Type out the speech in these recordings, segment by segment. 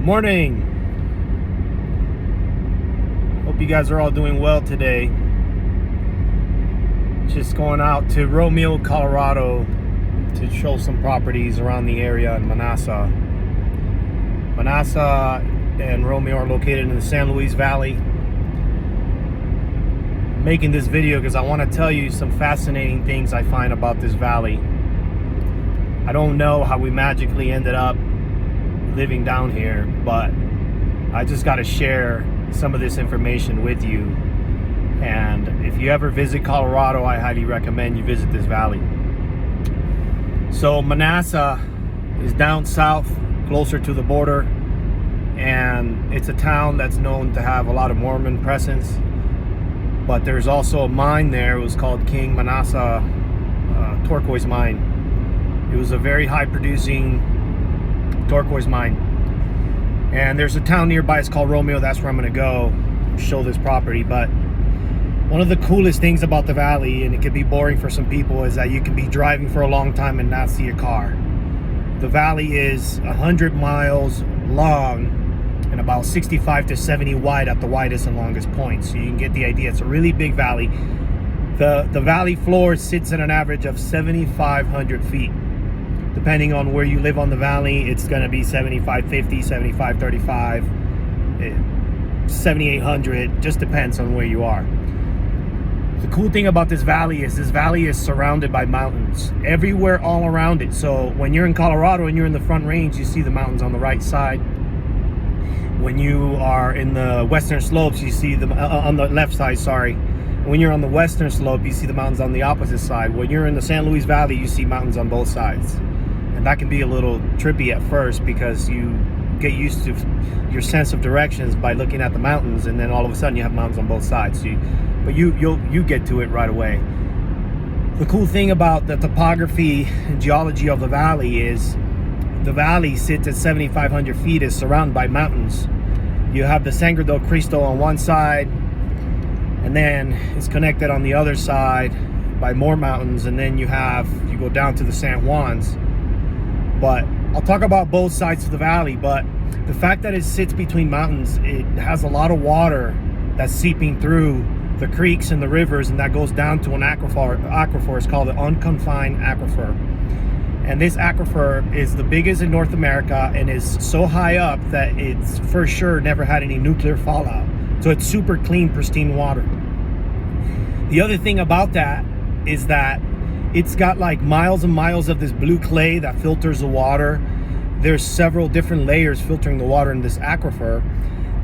Good morning. Hope you guys are all doing well today. Just going out to Romeo, Colorado to show some properties around the area in Manassa. Manassa and Romeo are located in the San Luis Valley. I'm making this video because I want to tell you some fascinating things I find about this valley. I don't know how we magically ended up living down here, but I just got to share some of this information with you. And if you ever visit Colorado, I highly recommend you visit this valley. So Manassa is down south, closer to the border, and it's a town that's known to have a lot of Mormon presence. But there's also a mine there. It was called King Manassa turquoise mine. It was a very high producing turquoise mine, and there's a town nearby. It's called Romeo. That's where I'm going to go show this property. But one of the coolest things about the valley, and it could be boring for some people, is that you can be driving for a long time and not see a car. The valley is 100 miles long and about 65 to 70 wide at the widest and longest points, so you can get the idea. It's a really big valley. The valley floor sits at an average of 7,500 feet. Depending on where you live on the valley, it's going to be 7,550, 7,535, 7,800. Just depends on where you are. The cool thing about this valley is surrounded by mountains everywhere all around it. So when you're in Colorado and you're in the Front Range, you see the mountains on the right side. When you are in the western slopes, you see them on the left side, sorry. When you're on the western slope, you see the mountains on the opposite side. When you're in the San Luis Valley, you see mountains on both sides. And that can be a little trippy at first because you get used to your sense of directions by looking at the mountains, and then all of a sudden you have mountains on both sides. But you get to it right away. The cool thing about the topography and geology of the valley is the valley sits at 7,500 feet, is surrounded by mountains. You have the Sangre del Cristo on one side, and then it's connected on the other side by more mountains, and then you go down to the San Juans. But I'll talk about both sides of the valley. But the fact that it sits between mountains, it has a lot of water that's seeping through the creeks and the rivers, and that goes down to an aquifer. It's called the unconfined aquifer. And this aquifer is the biggest in North America and is so high up that it's for sure never had any nuclear fallout. So it's super clean, pristine water. The other thing about that is that it's got like miles and miles of this blue clay that filters the water. There's several different layers filtering the water in this aquifer.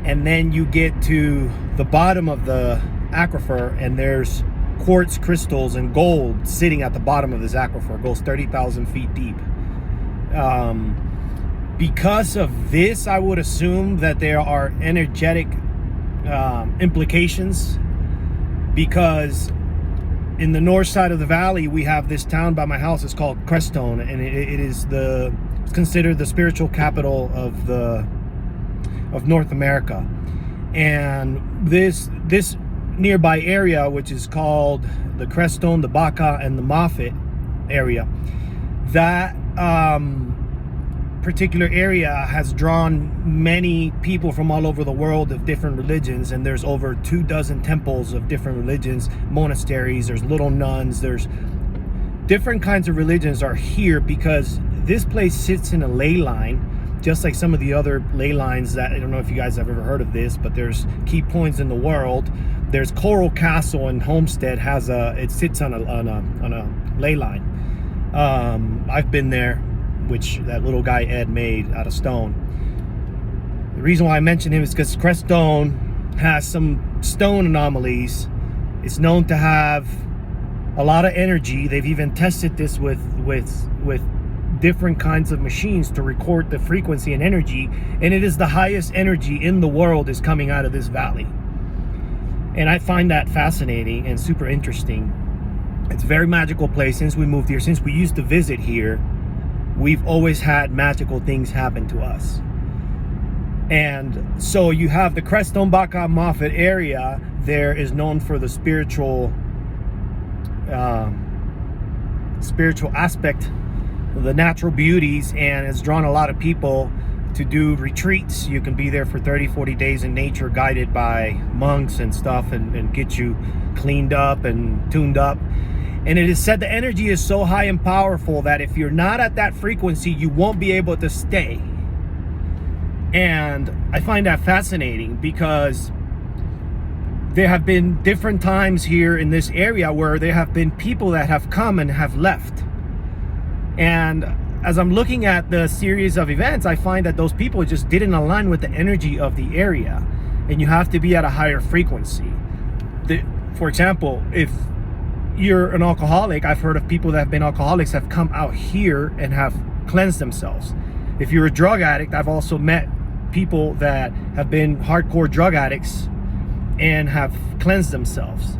And then you get to the bottom of the aquifer, and there's quartz crystals and gold sitting at the bottom of this aquifer. It goes 30,000 feet deep. Because of this, I would assume that there are energetic implications, because in the north side of the valley, we have this town by my house. It's called Crestone, and it's considered the spiritual capital of North America. And this nearby area, which is called the Crestone, the Baca, and the Moffat area, that particular area has drawn many people from all over the world of different religions, and there's over 24 temples of different religions, monasteries, there's little nuns, there's different kinds of religions are here because this place sits in a ley line, just like some of the other ley lines that, I don't know if you guys have ever heard of this, but there's key points in the world. There's Coral Castle in Homestead, it sits on a ley line. I've been there, which that little guy Ed made out of stone. The reason why I mention him is because Crestone has some stone anomalies. It's known to have a lot of energy. They've even tested this with different kinds of machines to record the frequency and energy, and it is the highest energy in the world is coming out of this valley. And I find that fascinating and super interesting. It's a very magical place. Since we moved here, since we used to visit here, we've always had magical things happen to us. And so you have the Crestone, Baca, Moffat area there is known for the spiritual aspect, the natural beauties, and it's drawn a lot of people to do retreats. You can be there for 30-40 days in nature, guided by monks and stuff, and get you cleaned up and tuned up. And it is said the energy is so high and powerful that if you're not at that frequency, you won't be able to stay. And I find that fascinating, because there have been different times here in this area where there have been people that have come and have left. And as I'm looking at the series of events, I find that those people just didn't align with the energy of the area. And you have to be at a higher frequency. For example, if you're an alcoholic, I've heard of people that have been alcoholics have come out here and have cleansed themselves. If you're a drug addict, I've also met people that have been hardcore drug addicts and have cleansed themselves.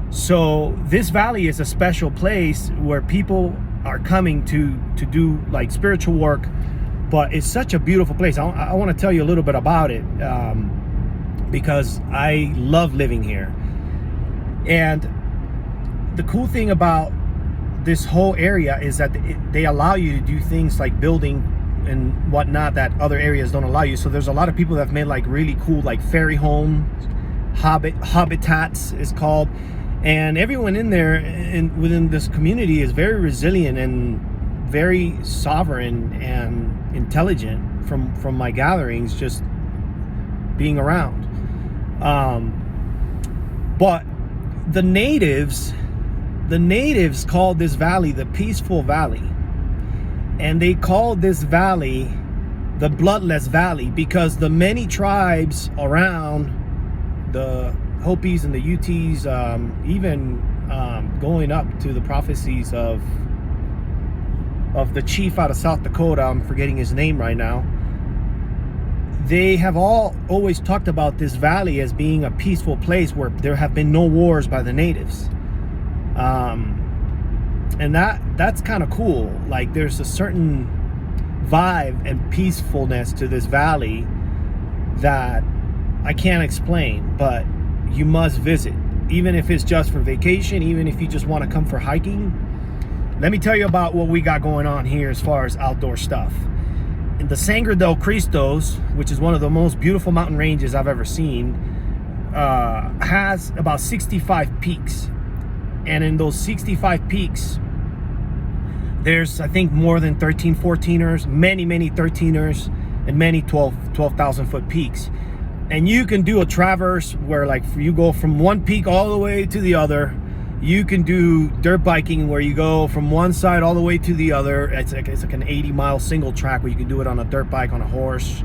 So this valley is a special place where people are coming to do like spiritual work, but it's such a beautiful place. I want to tell you a little bit about it, because I love living here. And the cool thing about this whole area is that they allow you to do things like building and whatnot that other areas don't allow you. So there's a lot of people that have made like really cool like fairy homes, habitats is called, and everyone in there and within this community is very resilient and very sovereign and intelligent from my gatherings, just being around. But the natives called this valley the Peaceful Valley, and they called this valley the Bloodless Valley because the many tribes around, the Hopis and the Utes, even going up to the prophecies of the chief out of South Dakota, I'm forgetting his name right now, they have all always talked about this valley as being a peaceful place where there have been no wars by the natives. And that's kind of cool. Like there's a certain vibe and peacefulness to this valley that I can't explain, but you must visit, even if it's just for vacation, even if you just want to come for hiking. Let me tell you about what we got going on here as far as outdoor stuff. In the Sangre del Cristos, which is one of the most beautiful mountain ranges I've ever seen, has about 65 peaks. And in those 65 peaks, there's, I think, more than 13 14ers, many 13ers, and many 12,000 foot peaks. And you can do a traverse where like you go from one peak all the way to the other. You can do dirt biking where you go from one side all the way to the other. It's like an 80-mile single track where you can do it on a dirt bike, on a horse.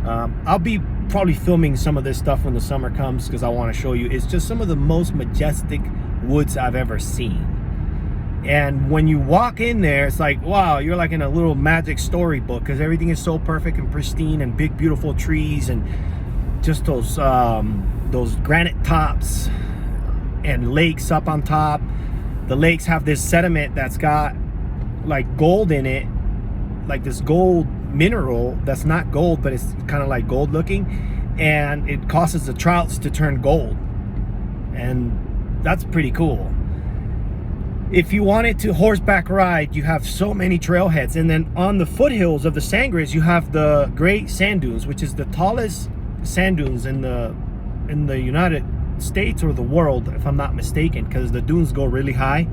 I'll be probably filming some of this stuff when the summer comes because I want to show you. It's just some of the most majestic woods I've ever seen. And when you walk in there, it's like, wow, you're like in a little magic storybook because everything is so perfect and pristine, and big beautiful trees, and just those granite tops and lakes up on top. The lakes have this sediment that's got like gold in it, like this gold mineral that's not gold, but it's kind of like gold looking, and it causes the trouts to turn gold, and that's pretty cool. If you wanted to horseback ride, you have so many trailheads. And then on the foothills of the Sangres, you have the Great Sand Dunes, which is the tallest sand dunes in the United States or the world, if I'm not mistaken, because the dunes go really high.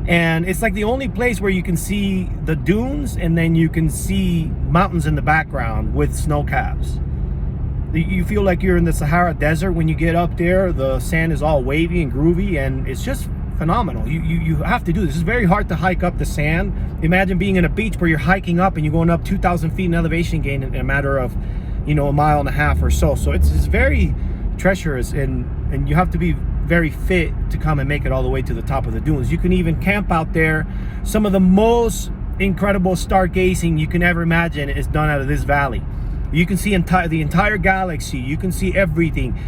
And it's like the only place where you can see the dunes and then you can see mountains in the background with snow caps. You feel like you're in the Sahara Desert when you get up there. The sand is all wavy and groovy, and it's just phenomenal. You have to do this. It's very hard to hike up the sand. Imagine being in a beach where you're hiking up and you're going up 2,000 feet in elevation gain in a matter of, you know, a mile and a half or so. So it's very treacherous, and you have to be very fit to come and make it all the way to the top of the dunes. You can even camp out there. Some of the most incredible stargazing you can ever imagine is done out of this valley. You can see the entire galaxy. You can see everything.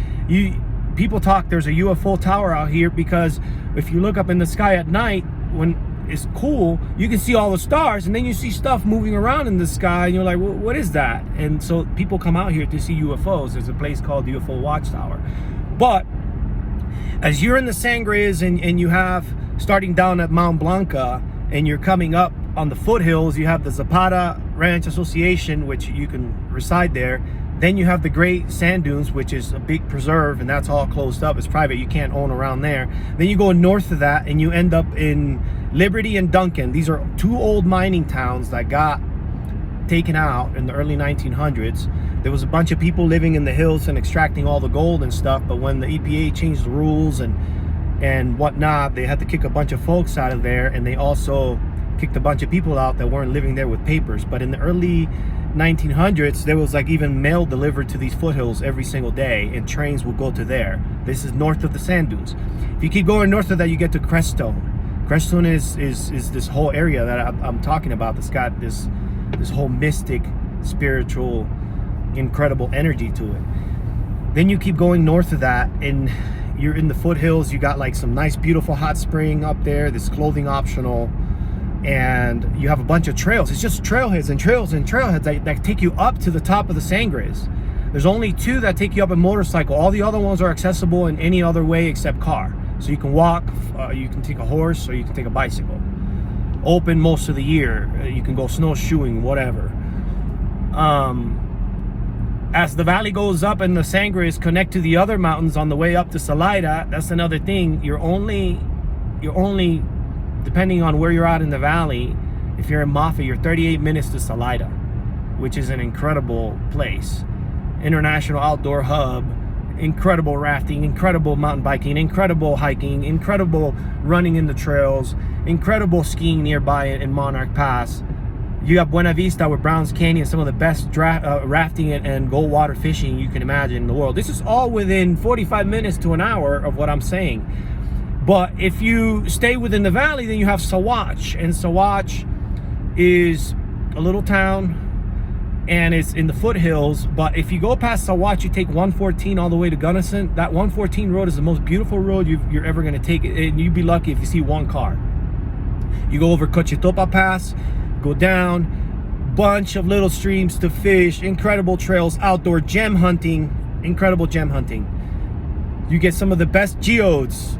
People talk there's a UFO tower out here because if you look up in the sky at night when it's cool, you can see all the stars, and then you see stuff moving around in the sky, and you're like, well, what is that? And so people come out here to see UFOs. There's a place called the UFO Watchtower. But as you're in the Sangres and you have, starting down at Mount Blanca, and you're coming up on the foothills, you have the Zapata Ranch Association, which you can reside there. Then you have the Great Sand Dunes, which is a big preserve, and that's all closed up. It's private. You can't own around there. Then you go north of that, and you end up in Liberty and Duncan. These are two old mining towns that got taken out in the early 1900s. There was a bunch of people living in the hills and extracting all the gold and stuff, but when the EPA changed the rules and whatnot, they had to kick a bunch of folks out of there, and they also kicked a bunch of people out that weren't living there with papers. But in the early 1900s, there was like even mail delivered to these foothills every single day, and trains will go to there. This is north of the sand dunes. If you keep going north of that, you get to Crestone. Crestone is this whole area that I'm talking about that's got this whole mystic, spiritual, incredible energy to it. Then you keep going north of that, and you're in the foothills. You got like some nice, beautiful hot spring up there. This clothing optional. And you have a bunch of trails. It's just trailheads and trails and trailheads that take you up to the top of the Sangres. There's only two that take you up a motorcycle. All the other ones are accessible in any other way except car. So you can walk, you can take a horse, or you can take a bicycle. Open most of the year. You can go snowshoeing, whatever. As the valley goes up and the Sangres connect to the other mountains on the way up to Salida, that's another thing. You're only depending on where you're at in the valley, if you're in Moffat, you're 38 minutes to Salida, which is an incredible place. International outdoor hub, incredible rafting, incredible mountain biking, incredible hiking, incredible running in the trails, incredible skiing nearby in Monarch Pass. You got Buena Vista with Browns Canyon, some of the best rafting and gold water fishing you can imagine in the world. This is all within 45 minutes to an hour of what I'm saying. But if you stay within the valley, then you have Saguache. And Saguache is a little town, and it's in the foothills. But if you go past Saguache, you take 114 all the way to Gunnison. That 114 road is the most beautiful road you're ever going to take. And you'd be lucky if you see one car. You go over Cochetopa Pass, go down, bunch of little streams to fish, incredible trails, outdoor gem hunting, incredible gem hunting. You get some of the best geodes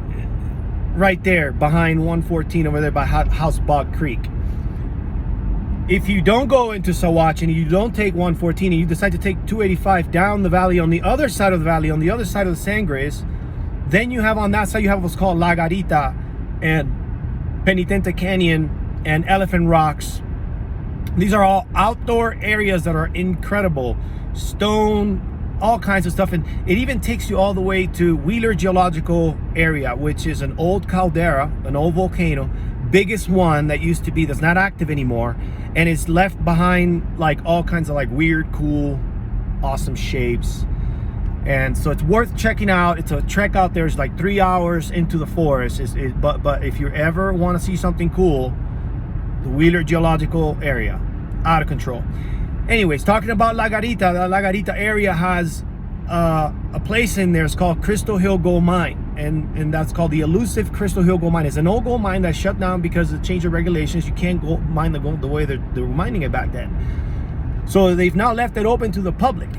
right there behind 114 over there by House Bog Creek. If you don't go into Saguache and you don't take 114 and you decide to take 285 down the valley on the other side of the valley, on the other side of the Sangres, then you have on that side, you have what's called La Garita and Penitente Canyon and Elephant Rocks. These are all outdoor areas that are incredible. Stone, all kinds of stuff, and it even takes you all the way to Wheeler Geological Area, which is an old caldera, an old volcano, biggest one that used to be, that's not active anymore, and it's left behind like all kinds of like weird, cool, awesome shapes. And so it's worth checking out. It's a trek out there. It's like 3 hours into the forest. But if you ever want to see something cool, the Wheeler Geological Area, out of control. Anyways, talking about La Garita, the La Garita area has a place in there. It's called Crystal Hill Gold Mine, and that's called the elusive Crystal Hill Gold Mine. It's an old gold mine that shut down because of the change of regulations. You can't go mine the gold the way they were mining it back then. So they've now left it open to the public.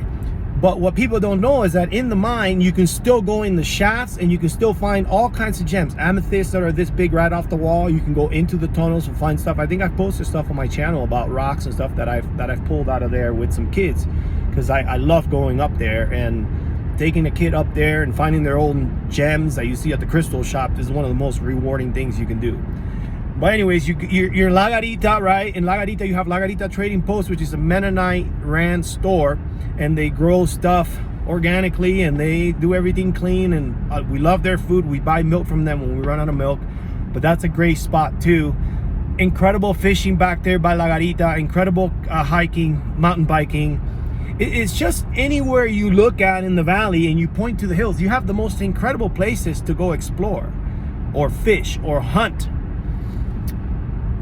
But what people don't know is that in the mine, you can still go in the shafts and you can still find all kinds of gems. Amethysts that are this big right off the wall. You can go into the tunnels and find stuff. I think I've posted stuff on my channel about rocks and stuff that I've pulled out of there with some kids, because I love going up there and taking a kid up there and finding their own gems that you see at the crystal shop. Is one of the most rewarding things you can do. But anyways, you're in La Garita, right? In La Garita, you have La Garita Trading Post, which is a Mennonite Rand store, and they grow stuff organically and they do everything clean, and we love their food. We buy milk from them when we run out of milk, but that's a great spot too. Incredible fishing back there by La Garita, incredible hiking, mountain biking. It's just anywhere you look at in the valley and you point to the hills, you have the most incredible places to go explore or fish or hunt.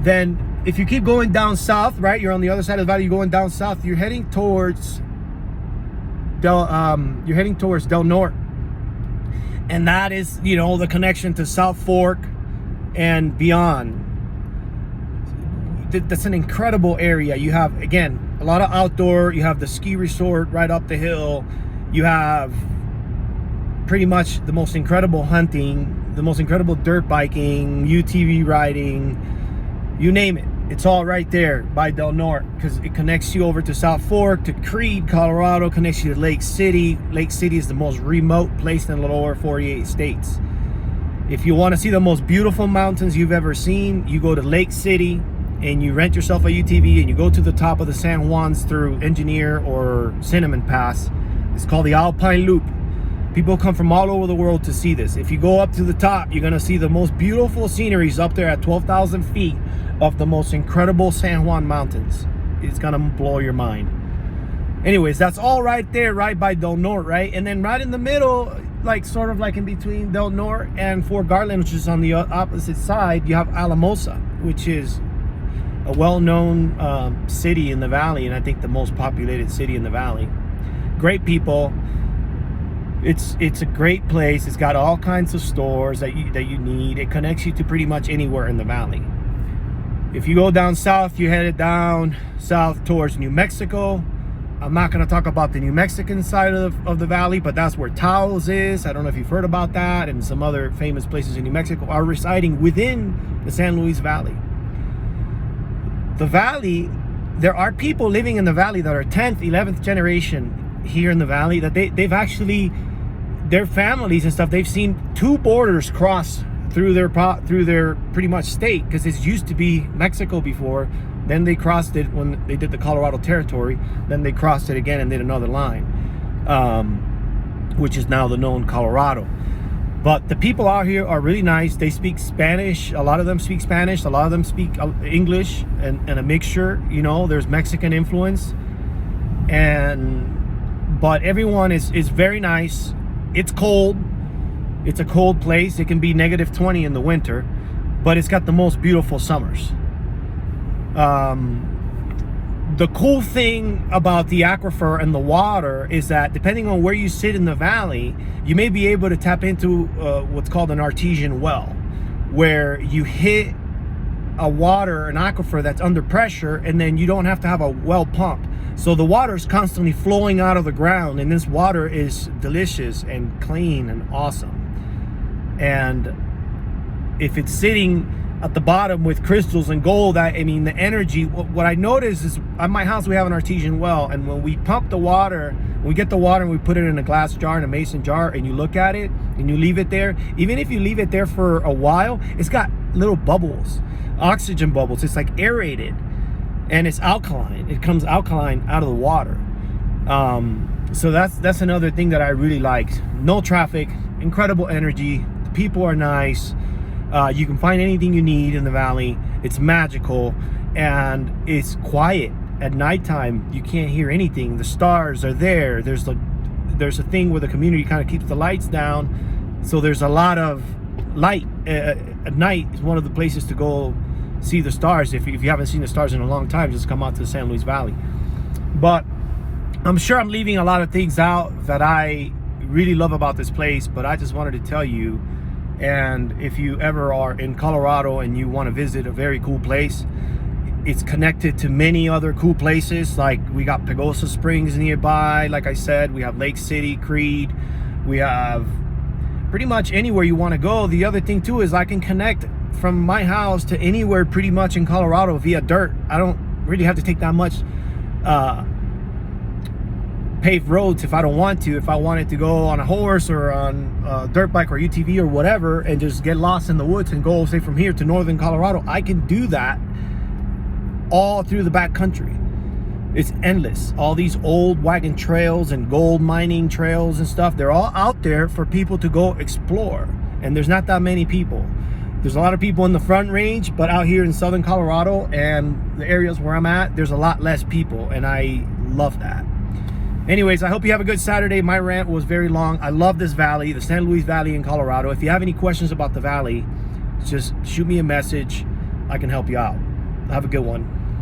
Then if you keep going down south, right, you're on the other side of the valley, you're going down south, you're heading towards Del Norte. And that is, you know, the connection to South Fork and beyond. That's an incredible area. You have, again, a lot of outdoor. You have the ski resort right up the hill. You have pretty much the most incredible hunting, the most incredible dirt biking, UTV riding, you name it. It's all right there by Del Norte, because it connects you over to South Fork, to Creed, Colorado, connects you to Lake City. Lake City is the most remote place in the lower 48 states. If you want to see the most beautiful mountains you've ever seen, you go to Lake City and you rent yourself a UTV and you go to the top of the San Juans through Engineer or Cinnamon Pass. It's called the Alpine Loop. People come from all over the world to see this. If you go up to the top, you're gonna see the most beautiful sceneries up there at 12,000 feet of the most incredible San Juan mountains. It's gonna blow your mind. Anyways, that's all right there, right by Del Norte, right? And then right in the middle, like sort of like in between Del Norte and Fort Garland, which is on the opposite side, you have Alamosa, which is a well-known city in the valley, and I think the most populated city in the valley. Great people. It's a great place. It's got all kinds of stores that you need. It connects you to pretty much anywhere in the valley. If you go down south, you headed down south towards New Mexico. I'm not going to talk about the New Mexican side of the valley, but that's where Taos is. I don't know if you've heard about that, and some other famous places in New Mexico are residing within the San Luis Valley. The valley, there are people living in the valley that are 10th, 11th generation here in the valley, that they've actually, their families and stuff, they've seen two borders cross through their pretty much state, because it used to be Mexico before. Then they crossed it when they did the Colorado territory. Then they crossed it again and did another line, which is now the known Colorado. But the people out here are really nice. They speak Spanish. A lot of them speak Spanish. A lot of them speak English and a mixture. You know, there's Mexican influence, but everyone is very nice. It's cold. It's a cold place. It can be -20 in the winter, but it's got the most beautiful summers. The cool thing about the aquifer and the water is that depending on where you sit in the valley, you may be able to tap into what's called an artesian well, where you hit an aquifer that's under pressure, and then you don't have to have a well pump. So the water is constantly flowing out of the ground, and this water is delicious and clean and awesome. And if it's sitting at the bottom with crystals and gold, I mean, the energy, what I notice is at my house, we have an artesian well, and when we pump the water, we get the water and we put it in a glass jar, in a mason jar, and you look at it and you leave it there, even if you leave it there for a while, it's got little bubbles, oxygen bubbles. It's like aerated, and it's alkaline. It comes alkaline out of the water. So that's another thing that I really liked. No traffic, incredible energy. The people are nice. You can find anything you need in the valley. It's magical, and it's quiet at nighttime. You can't hear anything. The stars are there. There's a thing where the community kind of keeps the lights down, so there's a lot of light at night. Is one of the places to go see the stars. If you haven't seen the stars in a long time, just come out to the San Luis Valley. But I'm sure I'm leaving a lot of things out that I really love about this place, but I just wanted to tell you. And if you ever are in Colorado and you want to visit a very cool place, it's connected to many other cool places. Like we got Pagosa Springs nearby. Like I said, we have Lake City, Creed. We have pretty much anywhere you want to go. The other thing too is I can connect from my house to anywhere pretty much in Colorado via dirt. I don't really have to take that much paved roads if I don't want to. If I wanted to go on a horse or on a dirt bike or UTV or whatever and just get lost in the woods and go, say, from here to northern Colorado, I can do that all through the back country. It's endless. All these old wagon trails and gold mining trails and stuff, they're all out there for people to go explore, and there's not that many people. There's a lot of people in the Front Range, but out here in southern Colorado and the areas where I'm at, there's a lot less people, and I love that. Anyways, I hope you have a good Saturday. My rant was very long. I love this valley, the San Luis Valley in Colorado. If you have any questions about the valley, just shoot me a message. I can help you out. Have a good one.